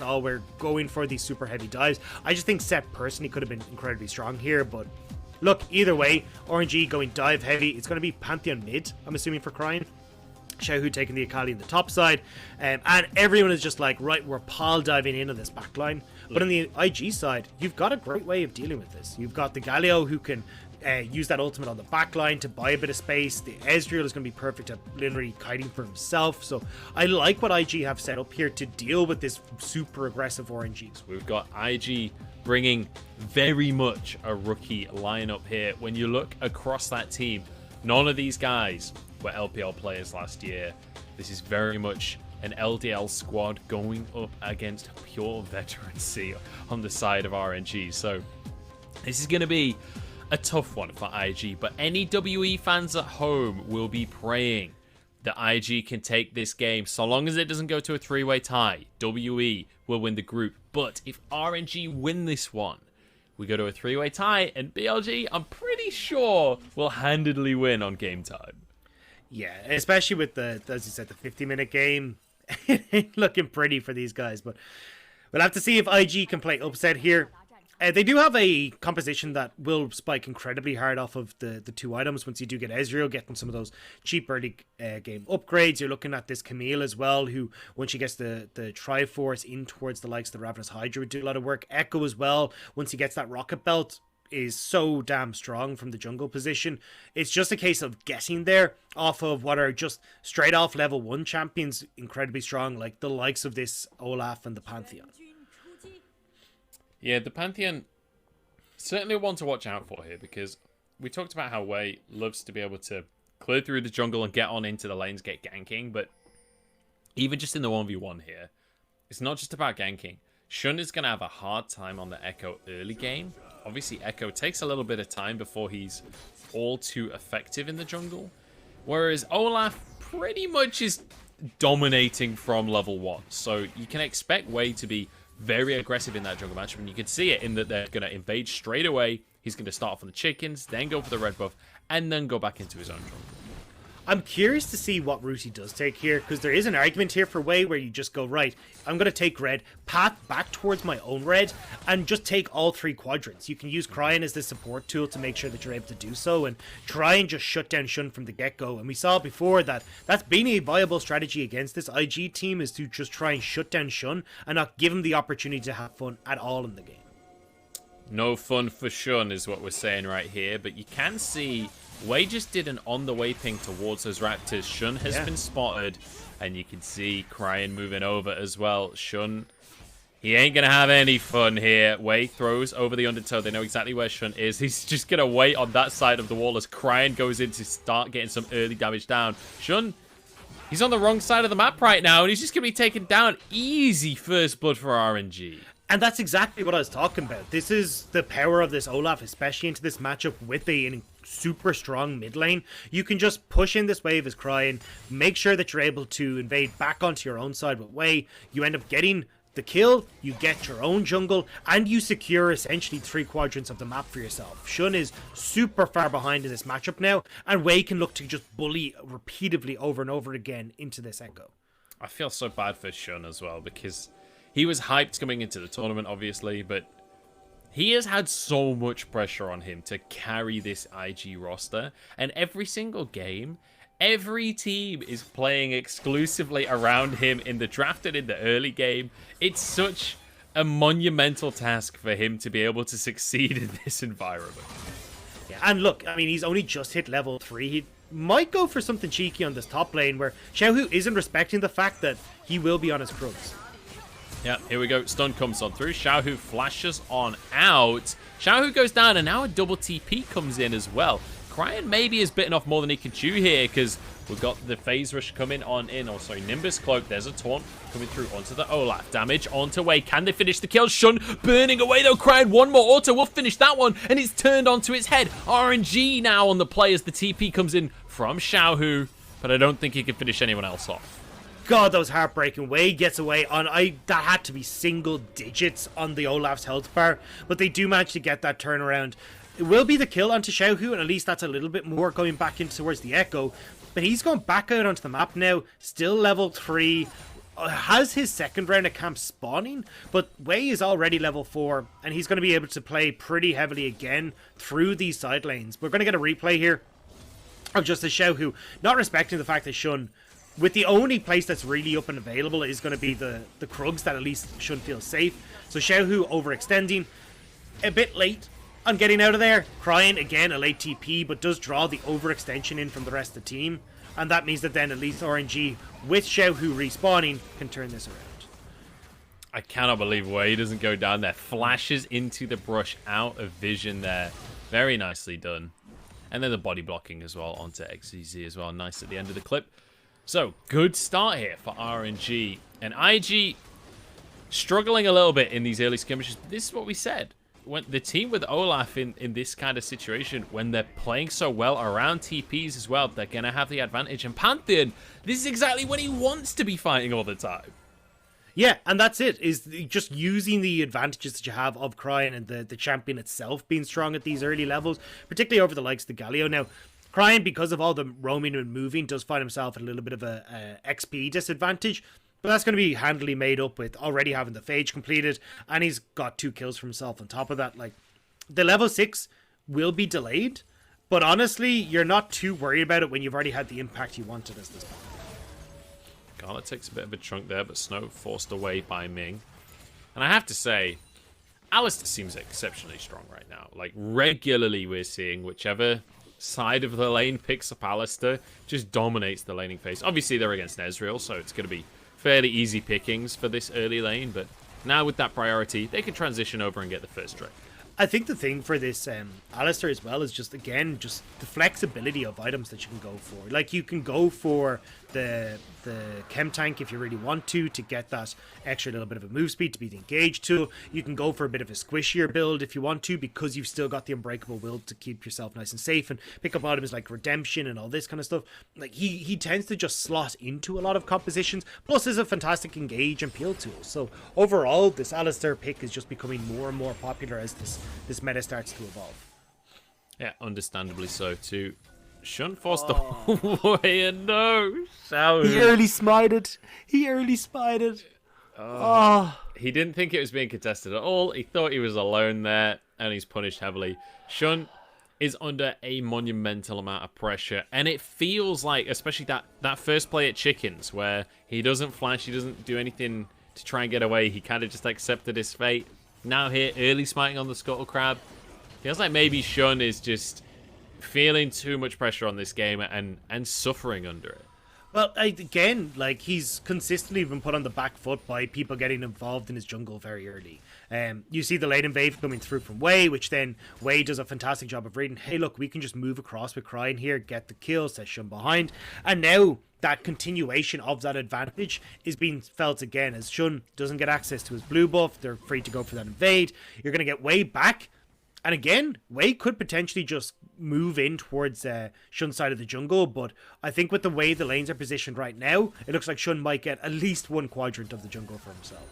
oh, we're going for these super heavy dives. I just think Seth personally could have been incredibly strong here, but look, either way, RNG going dive heavy. It's going to be Pantheon mid, I'm assuming, for Crying. Xiaohu taking the Akali in the top side, and everyone is just like, right, we're pile diving in on this backline. But on the IG side, you've got a great way of dealing with this. You've got the Galio who can use that ultimate on the backline to buy a bit of space. The Ezreal is going to be perfect at literally kiting for himself. So I like what IG have set up here to deal with this super aggressive RNG. We've got IG bringing very much a rookie lineup here. When you look across that team, none of these guys were LPL players last year. This is very much an LDL squad going up against pure veterancy on the side of RNG. So this is going to be a tough one for IG, but any WE fans at home will be praying that IG can take this game. So long as it doesn't go to a three-way tie, WE will win the group. But if RNG win this one, we go to a three-way tie, and BLG, I'm pretty sure, will handedly win on game time. Yeah, especially with the, as you said, the 50-minute game. It ain't looking pretty for these guys, but we'll have to see if IG can play upset here. They do have a composition that will spike incredibly hard off of the two items. Once you do get Ezreal, getting some of those cheap early game upgrades. You're looking at this Camille as well, who, once she gets the Triforce in towards the likes of the Ravenous Hydra, would do a lot of work. Echo as well, once he gets that Rocket Belt, is so damn strong from the jungle position. It's just a case of getting there off of what are just straight off level 1 champions, incredibly strong, like the likes of this Olaf and the Pantheon. Yeah, the Pantheon, certainly one to watch out for here, because we talked about how Wei loves to be able to clear through the jungle and get on into the lanes, get ganking, but even just in the 1v1 here, it's not just about ganking. Shun is going to have a hard time on the Echo early game. Obviously, Echo takes a little bit of time before he's all too effective in the jungle, whereas Olaf pretty much is dominating from level 1. So you can expect Wei to be very aggressive in that jungle matchup, and you can see it in that they're going to invade straight away. He's going to start off on the chickens, then go for the red buff, and then go back into his own jungle. I'm curious to see what route he does take here, because there is an argument here for Wei where you just go, right, I'm going to take red, path back towards my own red, and just take all 3 quadrants. You can use Cryon as the support tool to make sure that you're able to do so, and try and just shut down Shun from the get-go. And we saw before that that's been a viable strategy against this IG team, is to just try and shut down Shun and not give him the opportunity to have fun at all in the game. No fun for Shun is what we're saying right here, but you can see Wei just did an on-the-way ping towards those Raptors. Shun has been spotted, and you can see Cryon moving over as well. Shun, he ain't going to have any fun here. Wei throws over the undertow. They know exactly where Shun is. He's just going to wait on that side of the wall as Cryon goes in to start getting some early damage down. Shun, he's on the wrong side of the map right now, and he's just going to be taken down. Easy first blood for RNG. And that's exactly what I was talking about. This is the power of this Olaf, especially into this matchup with a super strong mid lane. You can just push in this wave as Cryon, make sure that you're able to invade back onto your own side with Wei. You end up getting the kill, you get your own jungle, and you secure essentially 3 quadrants of the map for yourself. Shun is super far behind in this matchup now, and Wei can look to just bully repeatedly over and over again into this Echo. I feel so bad for Shun as well, because he was hyped coming into the tournament, obviously, but he has had so much pressure on him to carry this IG roster. And every single game, every team is playing exclusively around him in the draft and in the early game. It's such a monumental task for him to be able to succeed in this environment. Yeah, and look, I mean, he's only just hit level 3. He might go for something cheeky on this top lane where Xiaohu isn't respecting the fact that he will be on his crubs. Yeah, here we go. Stun comes on through. Xiaohu flashes on out. Xiaohu goes down, and now a double TP comes in as well. Cryon maybe is bitten off more than he can chew here, because we've got the phase rush coming on in. Oh, sorry, Nimbus Cloak. There's a taunt coming through onto the Olaf. Damage onto Wei. Can they finish the kill? Shun burning away, though. Cryon, one more auto. We'll finish that one, and it's turned onto its head. RNG now on the play as the TP comes in from Xiaohu, but I don't think he can finish anyone else off. God, that was heartbreaking. Wei gets away on, that had to be single digits on the Olaf's health bar, but they do manage to get that turnaround. It will be the kill onto Xiaohu, and at least that's a little bit more going back in towards the Echo, but he's going back out onto the map now, still level 3. has his second round of camp spawning, but Wei is already level 4, and he's going to be able to play pretty heavily again through these side lanes. We're going to get a replay here of just a Xiaohu, not respecting the fact that Shun, with the only place that's really up and available, is going to be the Krugs that at least Shun feels safe. So Xiaohu overextending, a bit late on getting out of there, crying again a late TP, but does draw the overextension in from the rest of the team. And that means that then at least RNG, with Xiaohu respawning, can turn this around. I cannot believe Wei doesn't go down there. Flashes into the brush, out of vision there. Very nicely done. And then the body blocking as well onto XZZ as well. Nice at the end of the clip. So, good start here for RNG. And IG struggling a little bit in these early skirmishes. This is what we said. When the team with Olaf in this kind of situation, when they're playing so well around TPs as well, they're going to have the advantage. And Pantheon, this is exactly what he wants to be fighting all the time. Yeah, and that's it, is just using the advantages that you have of Cryan and the champion itself being strong at these early levels, particularly over the likes of the Galio. Now, Cryan, because of all the roaming and moving, does find himself at a little bit of a XP disadvantage. But that's going to be handily made up with already having the Phage completed, and he's got 2 kills for himself on top of that. Like, the level 6 will be delayed, but honestly, you're not too worried about it when you've already had the impact you wanted as this point. Gala takes a bit of a chunk there, but Snow forced away by Ming. And I have to say, Alistair seems exceptionally strong right now. Like, regularly we're seeing whichever side of the lane picks up Alistair, just dominates the laning phase. Obviously, they're against Ezreal, so it's going to be fairly easy pickings for this early lane, but now with that priority, they can transition over and get the first strike. I think the thing for this Alistair as well is just, again, just the flexibility of items that you can go for. Like, you can go for the chem tank if you really want to get that extra little bit of a move speed to be the engage tool. You can go for a bit of a squishier build if you want to, because you've still got the unbreakable will to keep yourself nice and safe and pick up items like redemption and all this kind of stuff. Like, he tends to just slot into a lot of compositions, plus is a fantastic engage and peel tool. So overall, this Alistair pick is just becoming more and more popular as this meta starts to evolve. Yeah, understandably so too. Shun forced away, and no, Xiaohu. He early smited. He didn't think it was being contested at all. He thought he was alone there, and he's punished heavily. Shun is under a monumental amount of pressure, and it feels like, especially that first play at Chickens, where he doesn't flash, he doesn't do anything to try and get away. He kind of just accepted his fate. Now here, early smiting on the Scuttle Crab. Feels like maybe Shun is just feeling too much pressure on this game and suffering under it. Well, again, like, he's consistently been put on the back foot by people getting involved in his jungle very early. You see the late invade coming through from Wei, which then Wei does a fantastic job of reading. Hey, look, we can just move across with Cryan here, get the kill, set Shun behind. And now that continuation of that advantage is being felt again as Shun doesn't get access to his blue buff. They're free to go for that invade. You're going to get Wei back. And again, Wei could potentially just move in towards Shun's side of the jungle, but I think with the way the lanes are positioned right now, it looks like Shun might get at least one quadrant of the jungle for himself.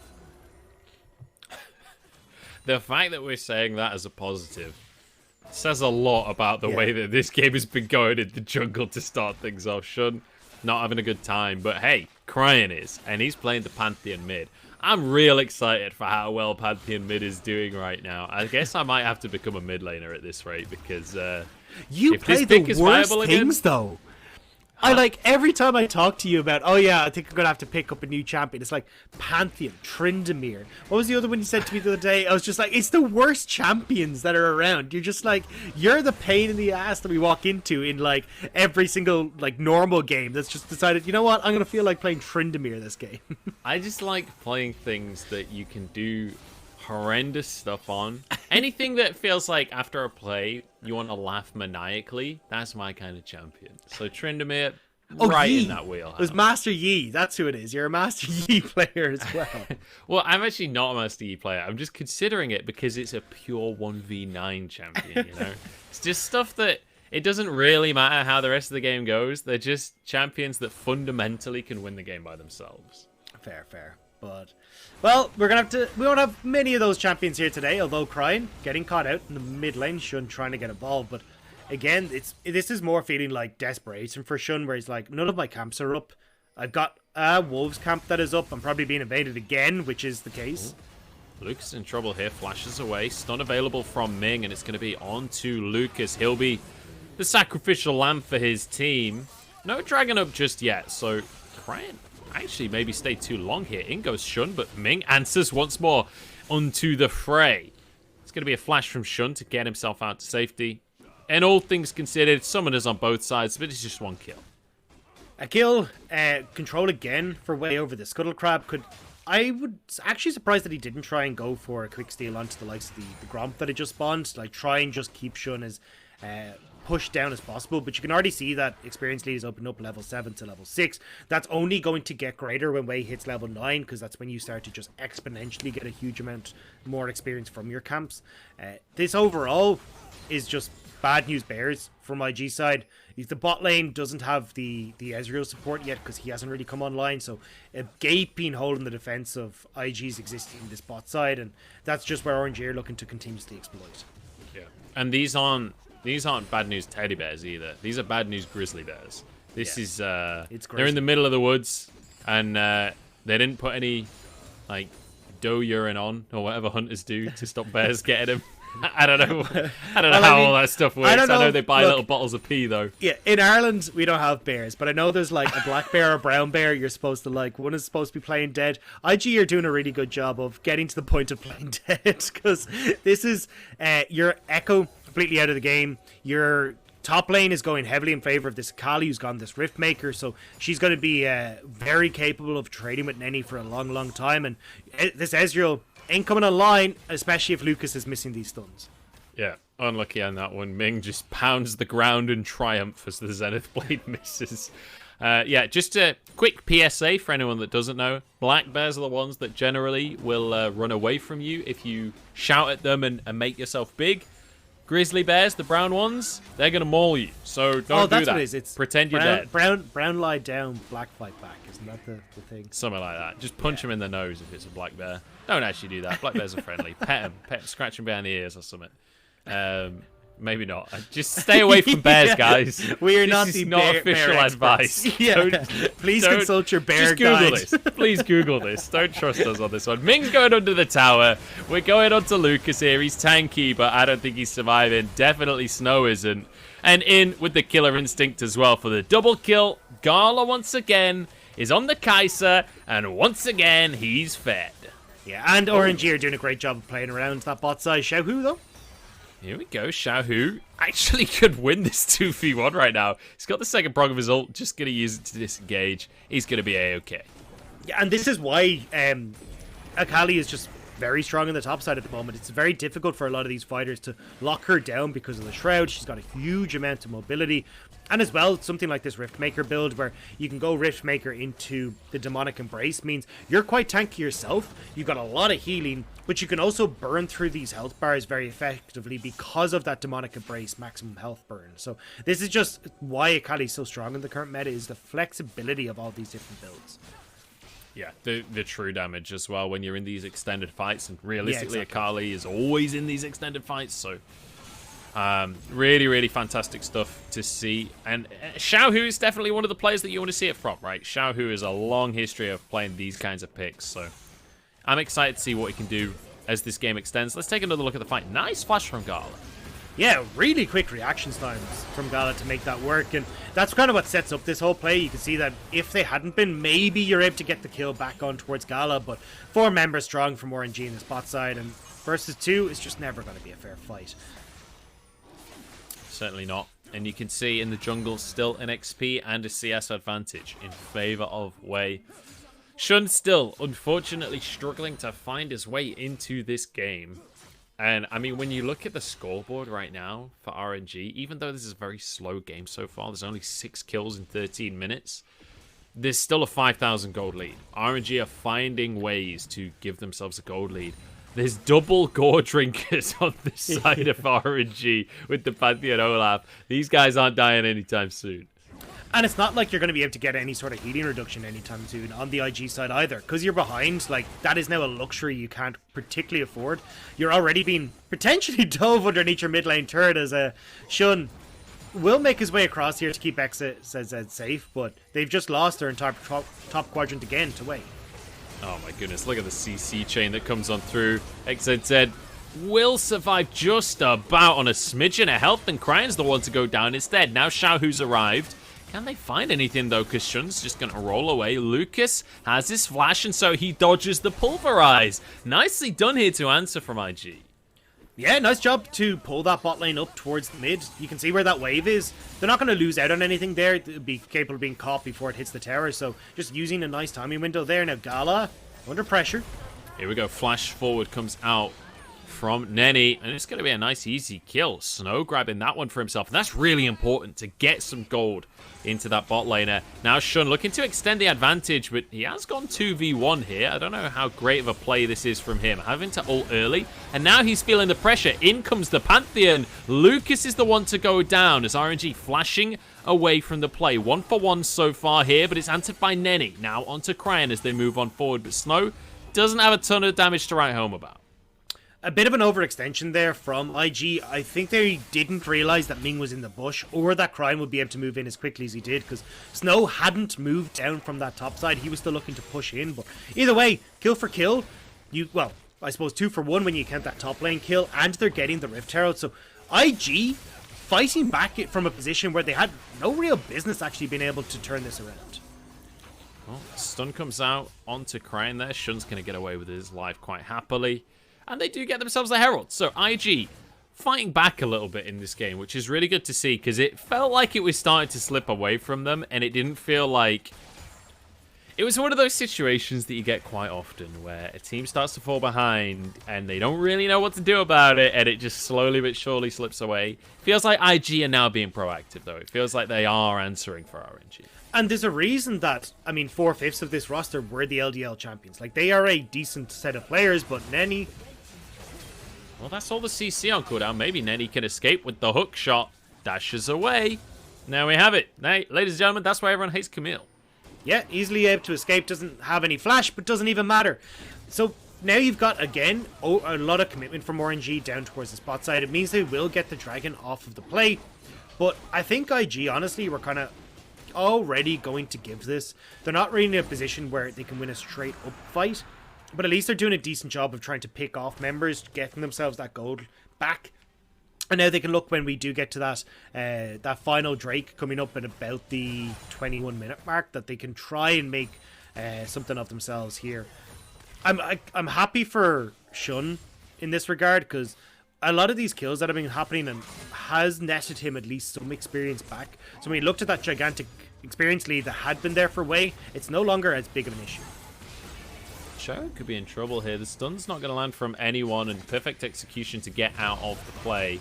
The fact that we're saying that as a positive says a lot about the way that this game has been going in the jungle to start things off. Shun not having a good time, but hey, Cryan is, and he's playing the Pantheon mid. I'm real excited for how well Pantheon mid is doing right now. I guess I might have to become a mid laner at this rate, because you play the worst things though. I like, every time I talk to you about, oh yeah, I think I'm gonna have to pick up a new champion, it's like Pantheon, Tryndamere. What was the other one you said to me the other day? I was just like, it's the worst champions that are around. You're just like, you're the pain in the ass that we walk into in like every single like normal game that's just decided, you know what, I'm gonna feel like playing Tryndamere this game. I just like playing things that you can do horrendous stuff on. Anything that feels like after a play you want to laugh maniacally, that's my kind of champion. So Tryndamere, right in that wheelhouse. It was Master Yi, that's who it is. You're a Master Yi player as well. Well, I'm actually not a Master Yi player. I'm just considering it because it's a pure 1v9 champion, you know? It's just stuff that it doesn't really matter how the rest of the game goes. They're just champions that fundamentally can win the game by themselves. Fair. But, well, we won't have many of those champions here today, although Cryan getting caught out in the mid lane, Shun trying to get involved. But again, this is more feeling like desperation for Shun, where he's like, none of my camps are up. I've got Wolves camp that is up. I'm probably being invaded again, which is the case. Lucas in trouble here, flashes away. Stun available from Ming, and it's going to be on to Lucas. He'll be the sacrificial lamb for his team. No dragon up just yet, so Crane actually maybe stay too long here. In goes Shun, but Ming answers once more onto the fray. It's going to be a flash from Shun to get himself out to safety. And all things considered, summoners on both sides, but it's just one kill. A kill, control again for way over the Scuttle Crab could... I would actually surprised that he didn't try and go for a quick steal onto the likes of the Gromp that had just spawned. Like, try and just keep Shun as pushed down as possible. But you can already see that experience lead is opened up level 7 to level 6. That's only going to get greater when Wei hits level 9, because that's when you start to just exponentially get a huge amount more experience from your camps. This overall is just bad news bears from IG side. The bot lane doesn't have the Ezreal support yet because he hasn't really come online, so a gaping hole in the defense of IG's existing in this bot side, and that's just where RNG are looking to continuously exploit. Yeah, and these aren't bad news teddy bears either. These are bad news grizzly bears. This is they're in the middle of the woods, and they didn't put any like doe urine on or whatever hunters do to stop bears getting them. I don't know how all that stuff works. I know they buy little bottles of pee though. Yeah, in Ireland we don't have bears, but I know there's like a black bear or a brown bear you're supposed to like. One is supposed to be playing dead. IG are doing a really good job of getting to the point of playing dead, because this is your Echo completely out of the game. Your top lane is going heavily in favor of this Akali, who's gone this Rift Maker, so she's going to be very capable of trading with Nenny for a long time, and this Ezreal ain't coming online, especially if Lucas is missing these stuns. Yeah, unlucky on that one. Ming just pounds the ground in triumph as the Zenith Blade misses. Yeah, just a quick PSA for anyone that doesn't know. Black bears are the ones that generally will run away from you if you shout at them and make yourself big. Grizzly bears, the brown ones, they're going to maul you. So don't do that. That's what it is. It's pretend you're dead. Brown lie down, black fight back. Isn't that the thing? Something like that. Just punch him in the nose if it's a black bear. Don't actually do that. Black bears are friendly. Pet him, scratch him behind the ears or something. Maybe not. Just stay away from bears, guys. We are this is not official advice. Please consult your bear just Google guide. this. Please Google this. Don't trust us on this one. Ming's going under the tower. We're going on to Lucas here. He's tanky, but I don't think he's surviving. Definitely Snow isn't. And in with the killer instinct as well for the double kill. Gala once again is on the Kai'Sa, and once again he's fed. Yeah, and RNG are doing a great job of playing around that bot side. Xiaohu though. Here we go. Xiaohu actually could win this 2v1 right now. He's got the second prong of his ult. Just going to use it to disengage. He's going to be A-okay. Yeah, and this is why Akali is just very strong on the top side at the moment. It's very difficult for a lot of these fighters to lock her down because of the Shroud. She's got a huge amount of mobility. And as well, something like this Riftmaker build where you can go Riftmaker into the Demonic Embrace means you're quite tanky yourself. You've got a lot of healing, but you can also burn through these health bars very effectively because of that Demonic Embrace maximum health burn. So this is just why Akali is so strong in the current meta, is the flexibility of all these different builds. Yeah, the true damage as well when you're in these extended fights, and realistically exactly. Akali is always in these extended fights, so really fantastic stuff to see. And Xiaohu is definitely one of the players that you want to see it from, right? Xiaohu has a long history of playing these kinds of picks, so I'm excited to see what he can do as this game extends. Let's take another look at the fight. Nice flash from Gala. Yeah, really quick reaction times from Gala to make that work, and that's kind of what sets up this whole play. You can see that if they hadn't been, maybe you're able to get the kill back on towards Gala, but 4 members strong from RNG in the spot side, and versus 2 is just never going to be a fair fight. Certainly not. And you can see in the jungle still an XP and a CS advantage in favor of Wei. Shun still, unfortunately, struggling to find his way into this game. And, I mean, when you look at the scoreboard right now for RNG, even though this is a very slow game so far, there's only 6 kills in 13 minutes, there's still a 5,000 gold lead. RNG are finding ways to give themselves a gold lead. There's double gore drinkers on this side of RNG with the Pantheon Olaf. These guys aren't dying anytime soon. And it's not like you're going to be able to get any sort of healing reduction anytime soon on the IG side either. Because you're behind, like, that is now a luxury you can't particularly afford. You're already being potentially dove underneath your mid lane turret as a Shun will make his way across here to keep XZZ safe, but they've just lost their entire top quadrant again to Wei. Oh my goodness, look at the CC chain that comes on through. XZZ will survive just about on a smidgen of health, and Cryan's the one to go down instead. Now Xiaohu's arrived. Can they find anything though? Because Shun's just going to roll away. Lucas has his flash, and so he dodges the pulverize. Nicely done here to answer from IG. Yeah, nice job to pull that bot lane up towards the mid. You can see where that wave is. They're not going to lose out on anything there. They'll be capable of being caught before it hits the tower. So just using a nice timing window there. Now Gala under pressure. Here we go. Flash forward comes out from Nenny, and it's going to be a nice easy kill. Snow grabbing that one for himself, and that's really important to get some gold into that bot laner. Now Shun looking to extend the advantage, but he has gone 2v1 here. I don't know how great of a play this is from him, having to ult early, and now he's feeling the pressure. In comes the Pantheon. Lucas is the one to go down as RNG flashing away from the play. 1-for-1 so far here, but it's answered by Nenny. Now onto Cryan as they move on forward, but Snow doesn't have a ton of damage to write home about. A bit of an overextension there from IG. I think they didn't realize that Ming was in the bush, or that Cryan would be able to move in as quickly as he did, because Snow hadn't moved down from that top side. He was still looking to push in, but either way, kill for kill. Well, I suppose 2 for 1 when you count that top lane kill, and they're getting the Rift Herald. So IG fighting back from a position where they had no real business actually being able to turn this around. Well, stun comes out onto Cryan there. Shun's going to get away with his life quite happily. And they do get themselves a Herald. So IG fighting back a little bit in this game, which is really good to see, because it felt like it was starting to slip away from them, and it didn't feel like... It was one of those situations that you get quite often, where a team starts to fall behind, and they don't really know what to do about it, and it just slowly but surely slips away. Feels like IG are now being proactive, though. It feels like they are answering for RNG. And there's a reason that, 4/5 of this roster were the LDL champions. Like, they are a decent set of players, but Nenny... Well, that's all the CC on cooldown. Maybe Nenny can escape with the hook shot. Dashes away. Now we have it. Hey, ladies and gentlemen, that's why everyone hates Camille. Yeah, easily able to escape. Doesn't have any flash, but doesn't even matter. So now you've got, again, a lot of commitment from RNG down towards the spot side. It means they will get the dragon off of the play. But I think IG, honestly, were kind of already going to give this. They're not really in a position where they can win a straight up fight. But at least they're doing a decent job of trying to pick off members, getting themselves that gold back. And now they can look when we do get to that final Drake coming up at about the 21-minute mark, that they can try and make something of themselves here. I'm happy for Shun in this regard, because a lot of these kills that have been happening and has netted him at least some experience back. So when he looked at that gigantic experience lead that had been there for Wei, it's no longer as big of an issue. Cho could be in trouble here. The stun's not going to land from anyone, and perfect execution to get out of the play.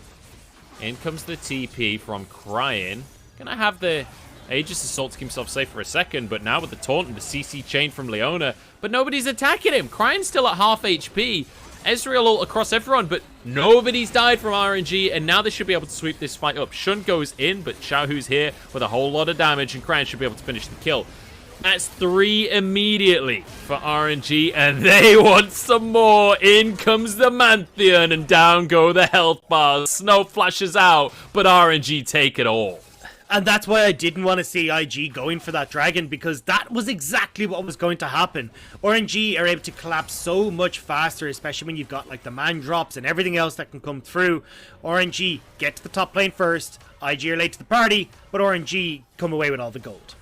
In comes the TP from Cryan. Gonna have the Aegis Assault to keep himself safe for a second, but now with the taunt and the CC chain from Leona, but nobody's attacking him. Cryan's still at half HP. Ezreal ult across everyone, but nobody's died from RNG, and now they should be able to sweep this fight up. Shun goes in, but Xiaohu's here with a whole lot of damage, and Cryan should be able to finish the kill. That's 3 immediately for RNG, and they want some more. In comes the Pantheon, and down go the health bars. Snow flashes out, but RNG take it all. And that's why I didn't want to see IG going for that dragon, because that was exactly what was going to happen. RNG are able to collapse so much faster, especially when you've got like the man drops and everything else that can come through. RNG get to the top lane first, IG are late to the party, but RNG come away with all the gold.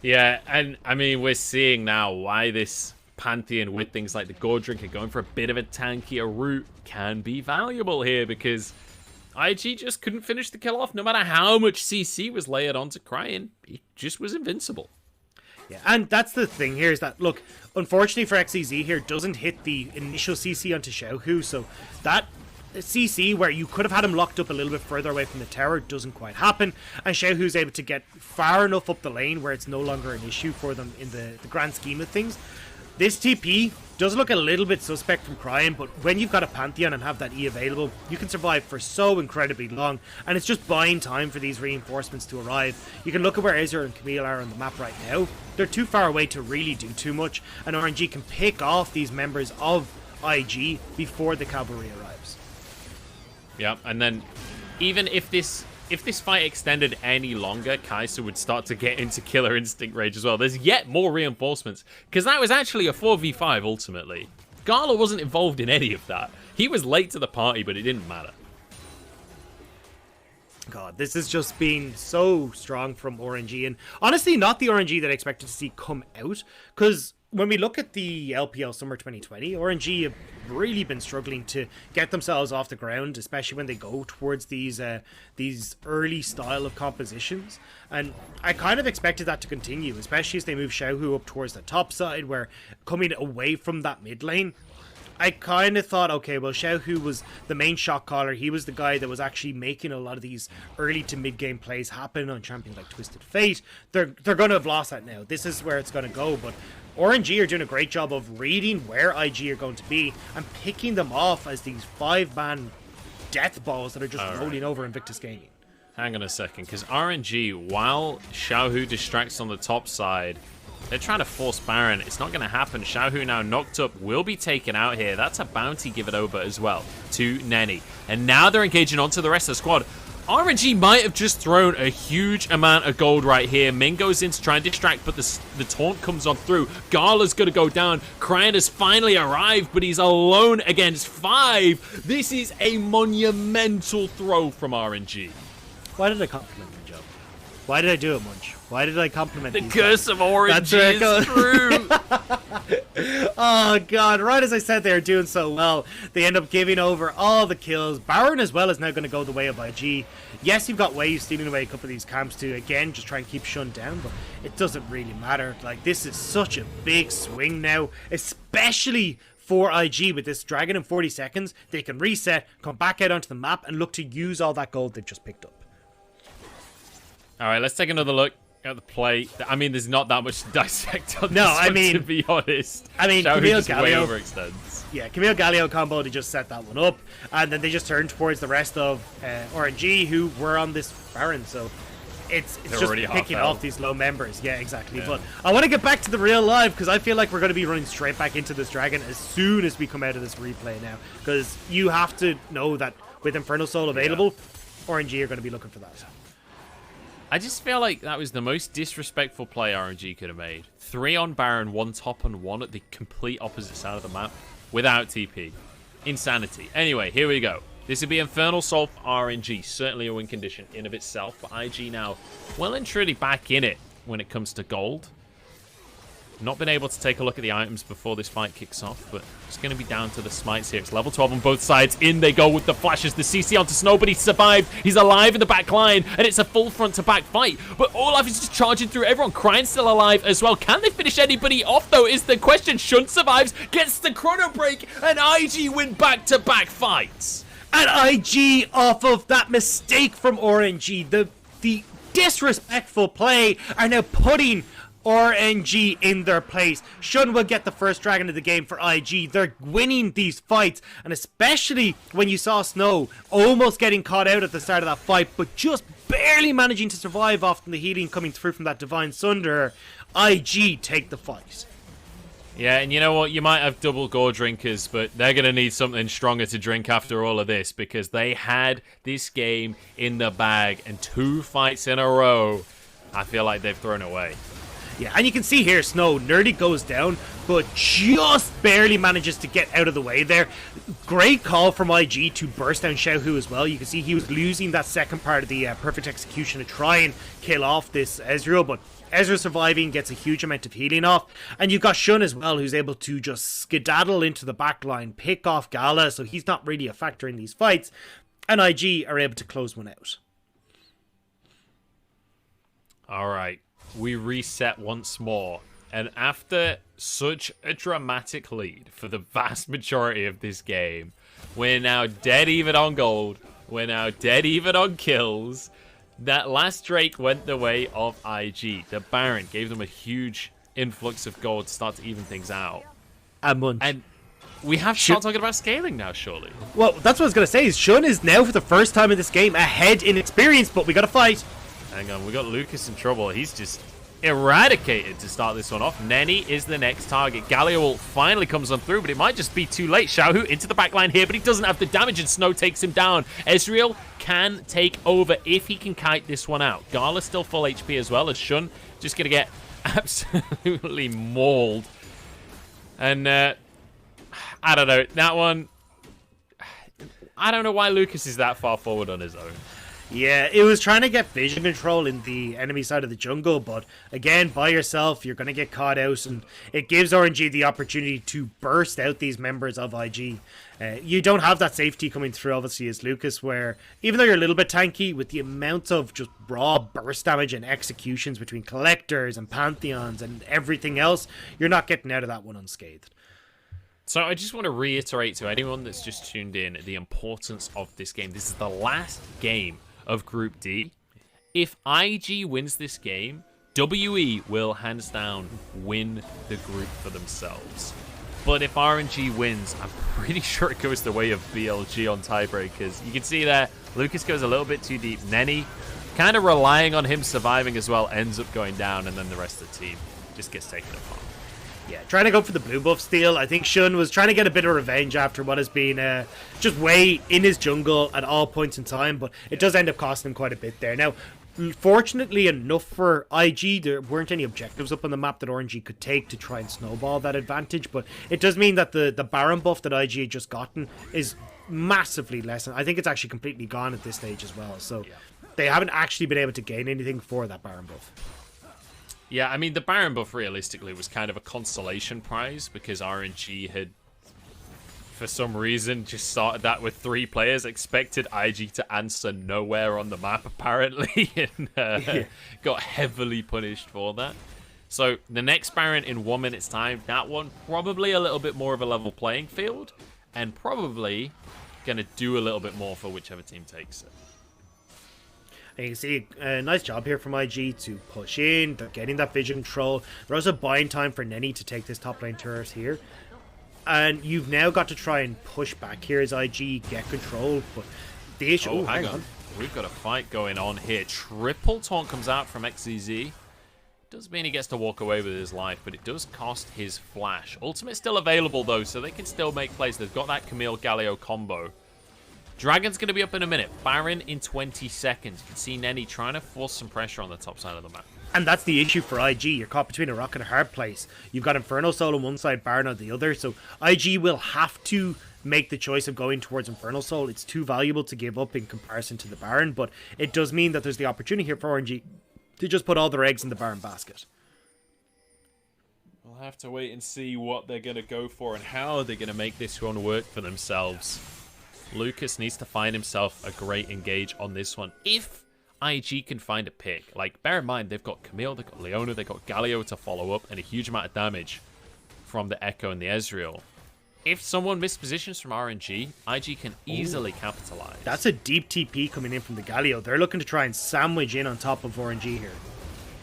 Yeah, and we're seeing now why this Pantheon with things like the Gold Drink and going for a bit of a tankier route can be valuable here, because IG just couldn't finish the kill off no matter how much CC was layered onto Cryan. He just was invincible. Yeah, and that's the thing here is that, look, unfortunately for XEZ here, doesn't hit the initial CC onto Xiaohu, so that CC where you could have had him locked up a little bit further away from the tower doesn't quite happen, and Xiaohu's able to get far enough up the lane where it's no longer an issue for them in the grand scheme of things. This TP does look a little bit suspect from Cryan, but when you've got a Pantheon and have that E available, you can survive for so incredibly long, and it's just buying time for these reinforcements to arrive. You can look at where Ezra and Camille are on the map right now. They're too far away to really do too much, and RNG can pick off these members of IG before the cavalry arrives. Yeah, and then even if this if this fight extended any longer, Kai'Sa would start to get into killer instinct rage as well. There's yet more reinforcements, because that was actually a 4v5 ultimately. Gala wasn't involved in any of that. He was late to the party, but it didn't matter. God, this has just been so strong from RNG, and honestly not the RNG that I expected to see come out, because when we look at the LPL Summer 2020, RNG have really been struggling to get themselves off the ground, especially when they go towards these early style of compositions. And I kind of expected that to continue, especially as they move Xiaohu up towards the top side, where coming away from that mid lane, I kind of thought, okay, well, Xiaohu was the main shot caller. He was the guy that was actually making a lot of these early to mid game plays happen on champions like Twisted Fate. They're going to have lost that now. This is where it's going to go, but RNG are doing a great job of reading where IG are going to be and picking them off as these 5-man death balls that are just rolling over Invictus Gaming. Hang on a second, because RNG, while Xiaohu distracts on the top side, they're trying to force Baron. It's not going to happen. Xiaohu now knocked up, will be taken out here. That's a bounty given over as well to Nenny. And now they're engaging onto the rest of the squad. RNG might have just thrown a huge amount of gold right here. Min goes in to try and distract, but the taunt comes on through. Gala's going to go down. Cryan has finally arrived, but he's alone against 5. This is a monumental throw from RNG. Why did I compliment you, Joe? Why did I do it, Munch? Why did I compliment the curse of RNG is true. Oh, God. Right as I said they were doing so well, they end up giving over all the kills. Baron as well is now going to go the way of IG. Yes, you've got Wave stealing away a couple of these camps to, again, just try and keep Shun down, but it doesn't really matter. Like, this is such a big swing now, especially for IG with this Dragon in 40 seconds. They can reset, come back out onto the map, and look to use all that gold they've just picked up. All right, let's take another look at the play. I mean, there's not that much to dissect on no, this I one, mean, to be honest. I mean, Camille Galio way overextends. Yeah, Camille Galio combo, they just set that one up, and then they just turned towards the rest of RNG, who were on this Baron, so it's just picking off these low members. Yeah, exactly. Yeah. But I want to get back to the real life, because I feel like we're going to be running straight back into this Dragon as soon as we come out of this replay now, because you have to know that with Infernal Soul available, RNG are going to be looking for that. I just feel like that was the most disrespectful play RNG could have made. 3 on Baron, 1 top and 1 at the complete opposite side of the map without TP. Insanity. Anyway, here we go. This would be Infernal Soul for RNG. Certainly a win condition in of itself, but IG now well and truly back in it when it comes to gold. Not been able to take a look at the items before this fight kicks off, but it's going to be down to the smites here. It's level 12 on both sides. In they go with the flashes. The CC onto Snow, but he survived. He's alive in the back line, and it's a full front-to-back fight. But Olaf is just charging through everyone. Cryan's still alive as well. Can they finish anybody off, though, is the question. Shun survives, gets the chrono break, and IG win back-to-back fights. And IG, off of that mistake from RNG, the disrespectful play, are now putting RNG in their place. Shun will get the first Dragon of the game for IG. They're winning these fights, and especially when you saw Snow almost getting caught out at the start of that fight, but just barely managing to survive off the healing coming through from that Divine Sunder. IG take the fight. Yeah, and you know what? You might have double gore drinkers, but they're going to need something stronger to drink after all of this, because they had this game in the bag, and 2 fights in a row, I feel like they've thrown away. Yeah, and you can see here, Snow nearly goes down, but just barely manages to get out of the way there. Great call from IG to burst down Xiaohu as well. You can see he was losing that second part of the perfect execution to try and kill off this Ezreal, but Ezra surviving gets a huge amount of healing off. And you've got Shun as well, who's able to just skedaddle into the back line, pick off Gala, so he's not really a factor in these fights. And IG are able to close one out. All right. We reset once more, and after such a dramatic lead for the vast majority of this game, we're now dead even on gold, we're now dead even on kills. That last Drake went the way of IG. The Baron gave them a huge influx of gold to start to even things out. And we have to start talking about scaling now, surely. Well, that's what I was going to say, is Shun is now for the first time in this game ahead in experience, but we got to fight. Hang on, we got Lucas in trouble. He's eradicated to start this one off. Nenny is the next target. Galio finally comes on through, but it might just be too late. Xiaohu into the backline here, but he doesn't have the damage, and Snow takes him down. Ezreal can take over if he can kite this one out. Gala's still full HP as well, as Shun just going to get absolutely mauled. And I don't know, that one, I don't know why Lucas is that far forward on his own. Yeah, it was trying to get vision control in the enemy side of the jungle, but again, by yourself, you're going to get caught out, and it gives RNG the opportunity to burst out these members of IG. You don't have that safety coming through, obviously, as Lucas, where even though you're a little bit tanky, with the amount of just raw burst damage and executions between collectors and pantheons and everything else, you're not getting out of that one unscathed. So I just want to reiterate to anyone that's just tuned in the importance of this game. This is the last game of Group D. If IG wins this game, WE will hands down win the group for themselves. But if RNG wins, I'm pretty sure it goes the way of BLG on tiebreakers. You can see there, Lucas goes a little bit too deep. Nenny, kind of relying on him surviving as well, ends up going down, and then the rest of the team just gets taken apart. Yeah, trying to go for the blue buff steal. I think Shun was trying to get a bit of revenge after what has been just way in his jungle at all points in time, but it does end up costing him quite a bit there. Now, fortunately enough for IG, there weren't any objectives up on the map that RNG could take to try and snowball that advantage, but it does mean that the Baron buff that IG had just gotten is massively lessened. I think it's actually completely gone at this stage as well, so they haven't actually been able to gain anything for that Baron buff. Yeah, I mean, the Baron buff realistically was kind of a consolation prize because RNG had, for some reason, just started that with 3 players, expected IG to answer nowhere on the map, apparently, and got heavily punished for that. So the next Baron in 1 minute's time, that one probably a little bit more of a level playing field, and probably going to do a little bit more for whichever team takes it. And you can see a nice job here from IG to push in. They're getting that vision control. There's also buying time for Nenny to take this top lane turret here. And you've now got to try and push back here as IG get control. But the issue... Oh, hang on. We've got a fight going on here. Triple taunt comes out from XZZ. Does mean he gets to walk away with his life, but it does cost his flash. Ultimate's still available, though, so they can still make plays. They've got that Camille-Galio combo. Dragon's going to be up in a minute. Baron in 20 seconds. You can see Nenny trying to force some pressure on the top side of the map. And that's the issue for IG. You're caught between a rock and a hard place. You've got Inferno Soul on one side, Baron on the other. So IG will have to make the choice of going towards Inferno Soul. It's too valuable to give up in comparison to the Baron. But it does mean that there's the opportunity here for RNG to just put all their eggs in the Baron basket. We'll have to wait and see what they're going to go for and how they're going to make this one work for themselves. Lucas needs to find himself a great engage on this one. If IG can find a pick, like, bear in mind, they've got Camille, they've got Leona, they've got Galio to follow up, and a huge amount of damage from the Echo and the Ezreal. If someone mispositions from RNG, IG can easily capitalize. That's a deep TP coming in from the Galio. They're looking to try and sandwich in on top of RNG here.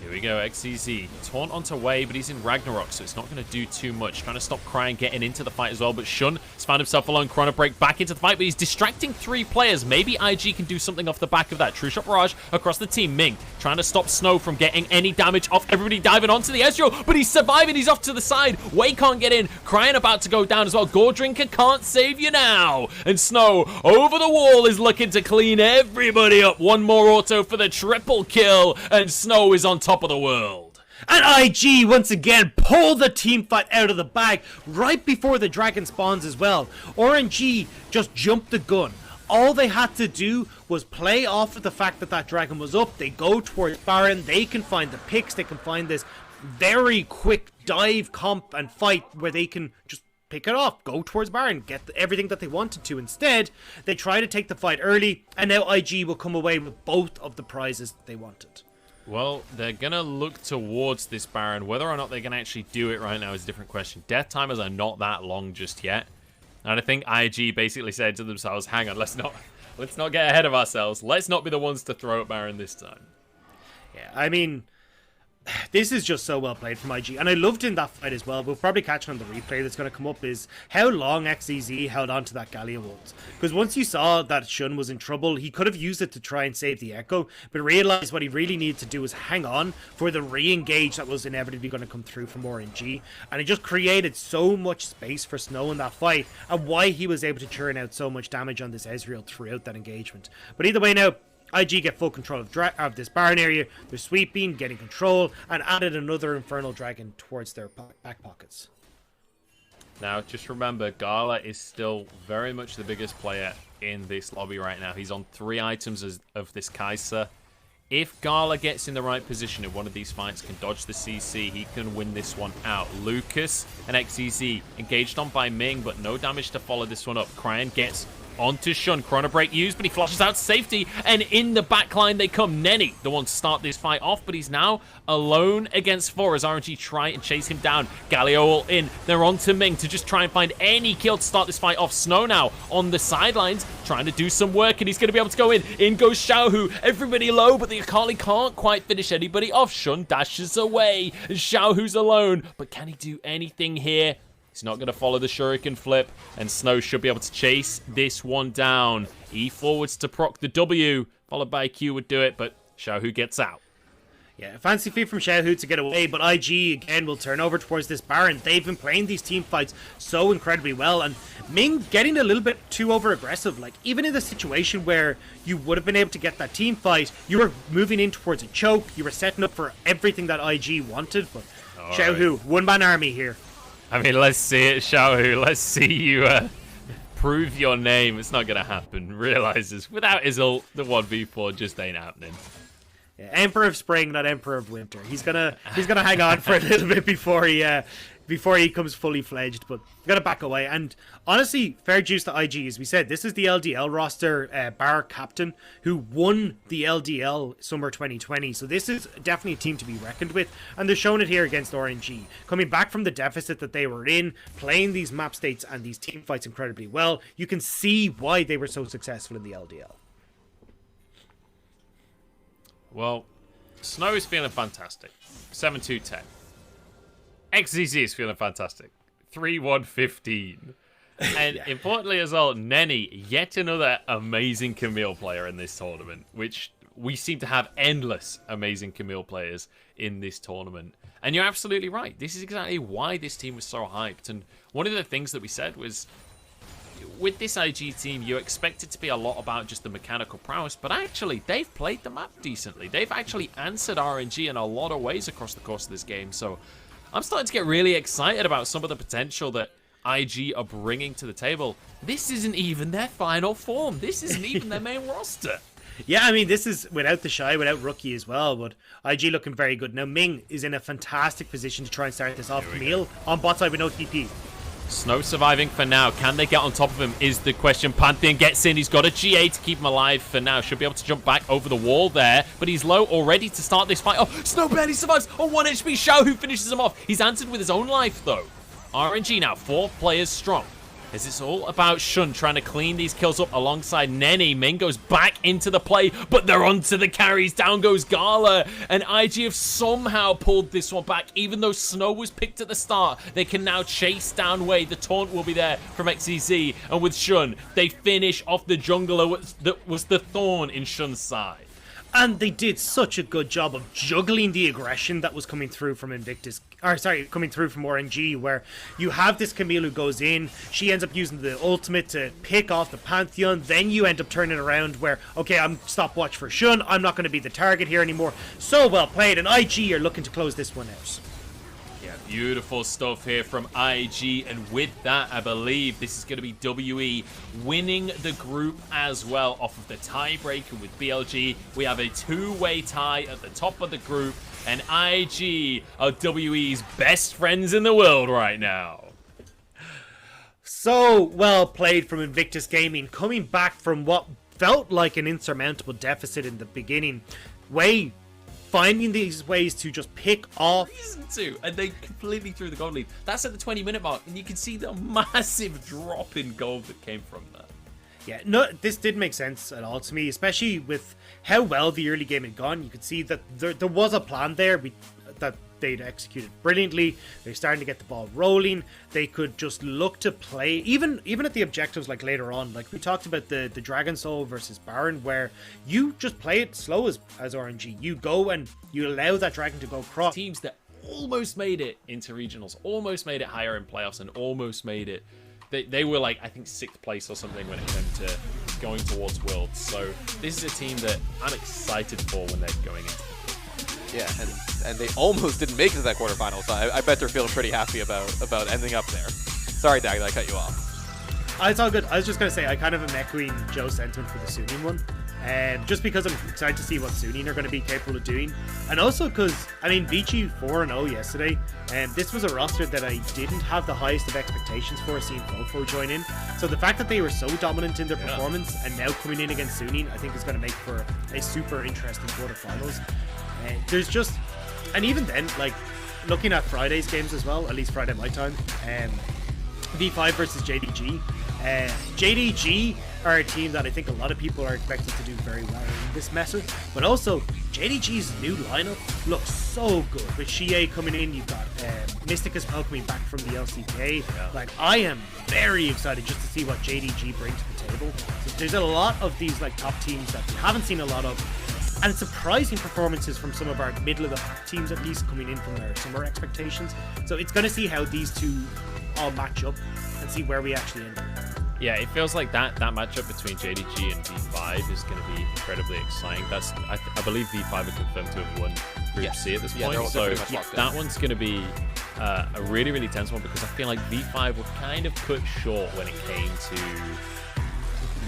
Here we go, XCZ. Taunt onto Wei, but he's in Ragnarok, so it's not going to do too much. Trying to stop Crying getting into the fight as well, but Shun has found himself alone. Chrono Break back into the fight, but he's distracting 3 players. Maybe IG can do something off the back of that. True Shot Barrage across the team. Ming trying to stop Snow from getting any damage off everybody diving onto the Ezreal, but he's surviving. He's off to the side. Wei can't get in. Crying about to go down as well. Gore Drinker can't save you now. And Snow over the wall is looking to clean everybody up. One more auto for the triple kill, and Snow is on top of the world. And IG once again pull the team fight out of the bag right before the dragon spawns as well. RNG just jumped the gun. All they had to do was play off of the fact that that dragon was up. They go towards Baron. They can find the picks. They can find this very quick dive comp and fight where they can just pick it off, go towards Baron, get everything that they wanted to. Instead, they try to take the fight early, and now IG will come away with both of the prizes they wanted. Well, they're going to look towards this Baron. Whether or not they can actually do it right now is a different question. Death timers are not that long just yet. And I think IG basically said to themselves, hang on, let's not get ahead of ourselves. Let's not be the ones to throw at Baron this time. Yeah, I mean, this is just so well played from IG, and I loved in that fight as well. We'll probably catch on the replay that's going to come up is how long XEZ held on to that Gallia Wolves. Because once you saw that Shun was in trouble, he could have used it to try and save the Echo, but realized what he really needed to do was hang on for the re-engage that was inevitably going to come through from RNG, and it just created so much space for Snow in that fight, and why he was able to churn out so much damage on this Ezreal throughout that engagement. But either way now, IG get full control of this Baron area. They're sweeping, getting control, and added another Infernal Dragon towards their back pockets. Now, just remember, Gala is still very much the biggest player in this lobby right now. He's on 3 items of this Kai'Sa. If Gala gets in the right position in one of these fights, can dodge the CC, he can win this one out. Lucas and XEZ engaged on by Ming, but no damage to follow this one up. Cryan gets onto Shun. Chrono Break used, but he flushes out to safety. And in the backline they come. Nenny, the one to start this fight off, but he's now alone against 4 as RNG try and chase him down. Galio all in. They're on to Ming to just try and find any kill to start this fight off. Snow now on the sidelines trying to do some work, and he's going to be able to go in. In goes Xiaohu. Everybody low, but the Akali can't quite finish anybody off. Shun dashes away. Xiaohu's alone, but can he do anything here? He's not going to follow the Shuriken flip, and Snow should be able to chase this one down. E forwards to proc the W, followed by Q would do it, but Xiaohu gets out. Yeah, fancy feat from Xiaohu to get away, but IG again will turn over towards this Baron. They've been playing these team fights so incredibly well, and Ming getting a little bit too over-aggressive. Like, even in the situation where you would have been able to get that team fight, you were moving in towards a choke, you were setting up for everything that IG wanted, but Xiaohu, one-man army here. I mean, let's see it, Xiaohu. Let's see you prove your name. It's not going to happen. Realizes without his ult, the 1v4 just ain't happening. Yeah, Emperor of Spring, not Emperor of Winter. He's gonna hang on for a little bit before he comes fully fledged, but gotta back away. And honestly, fair dues to IG, as we said, this is the LDL roster bar captain who won the LDL Summer 2020. So this is definitely a team to be reckoned with, and they're showing it here against RNG, coming back from the deficit that they were in, playing these map states and these team fights incredibly well. You can see why they were so successful in the LDL. Well, Snow is feeling fantastic. 7-2-10. XZZ is feeling fantastic. 3-1-15. And yeah. Importantly as well, Nenny, yet another amazing Camille player in this tournament, which we seem to have endless amazing Camille players in this tournament. And you're absolutely right. This is exactly why this team was so hyped. And one of the things that we said was, with this IG team, you expect it to be a lot about just the mechanical prowess, but actually, they've played the map decently. They've actually answered RNG in a lot of ways across the course of this game, so I'm starting to get really excited about some of the potential that IG are bringing to the table. This isn't even their final form. This isn't even their main roster. Yeah, I mean, this is without the Shy, without Rookie as well, but IG looking very good. Now, Ming is in a fantastic position to try and start this off. Camille on bot side with no TP. Snow surviving for now. Can they get on top of him is the question. Pantheon gets in. He's got a GA to keep him alive for now. Should be able to jump back over the wall there, but he's low already to start this fight. Oh, Snow barely survives on 1 HP. Xiaohu finishes him off. He's answered with his own life, though. RNG now 4 players strong. As it's all about Shun trying to clean these kills up alongside Nenny. Ming goes back into the play, but they're onto the carries. Down goes Gala. And IG have somehow pulled this one back. Even though Snow was picked at the start, they can now chase down Wei. The taunt will be there from XEZ. And with Shun, they finish off the jungler that was the thorn in Shun's side. And they did such a good job of juggling the aggression that was coming through from Invictus. Or sorry, coming through from RNG, where you have this Camille who goes in, she ends up using the ultimate to pick off the Pantheon, then you end up turning around where, okay, I'm stopwatch for Shun, I'm not going to be the target here anymore. So well played, and IG are looking to close this one out. Yeah, beautiful stuff here from IG, and with that, I believe this is going to be WE winning the group as well off of the tiebreaker with BLG. We have a two-way tie at the top of the group, and IG are WE's best friends in the world right now. So well played from Invictus Gaming, coming back from what felt like an insurmountable deficit in the beginning. Wei finding these ways to just pick off. Reason to, and they completely threw the gold lead. That's at the 20-minute mark, and you can see the massive drop in gold that came from that. Yeah, no, this didn't make sense at all to me, especially with how well the early game had gone. You could see that there was a plan there. thought that they'd executed brilliantly. They're starting to get the ball rolling. They could just look to play, even at the objectives like later on. Like we talked about the Dragon Soul versus Baron, where you just play it slow as RNG. You go and you allow that dragon to go across. Teams that almost made it into regionals, almost made it higher in playoffs, and almost made it. They were like, I think, 6th place or something when it came to going towards Worlds. So this is a team that I'm excited for when they're going into. Yeah, and they almost didn't make it to that quarterfinal, so I bet they're feeling pretty happy about ending up there. Sorry, Dag, I cut you off. It's all good. I was just going to say, I kind of am echoing Joe's sentiment for the Suning one. Just because I'm excited to see what Suning are going to be capable of doing. And also because, I mean, Vici 4-0 yesterday, and this was a roster that I didn't have the highest of expectations for, seeing Fofo join in. So the fact that they were so dominant in their performance and now coming in against Suning, I think is going to make for a super interesting quarterfinals. There's just, and even then, like, looking at Friday's games as well, at least Friday my time, V5 versus JDG. JDG are a team that I think a lot of people are expected to do very well in this meta, but also JDG's new lineup looks so good. With Shie coming in, you've got Mystic as well coming back from the LCK. Like, I am very excited just to see what JDG brings to the table. So there's a lot of these like top teams that we haven't seen a lot of, and surprising performances from some of our middle of the pack teams, at least coming in from their summer expectations. So it's going to see how these two all match up and see where we actually end up. Yeah, it feels like that matchup between JDG and V5 is going to be incredibly exciting. That's I believe V5 are confirmed to have won Group C at this point, so that one's going to be a really, really tense one, because I feel like V5 were kind of cut short when it came to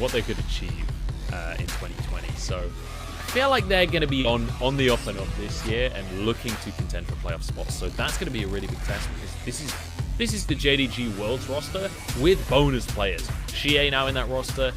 what they could achieve in 2020. So I feel like they're going to be on the up and up this year and looking to contend for playoff spots. So that's going to be a really big test, because this is the JDG Worlds roster with bonus players. Shie now in that roster.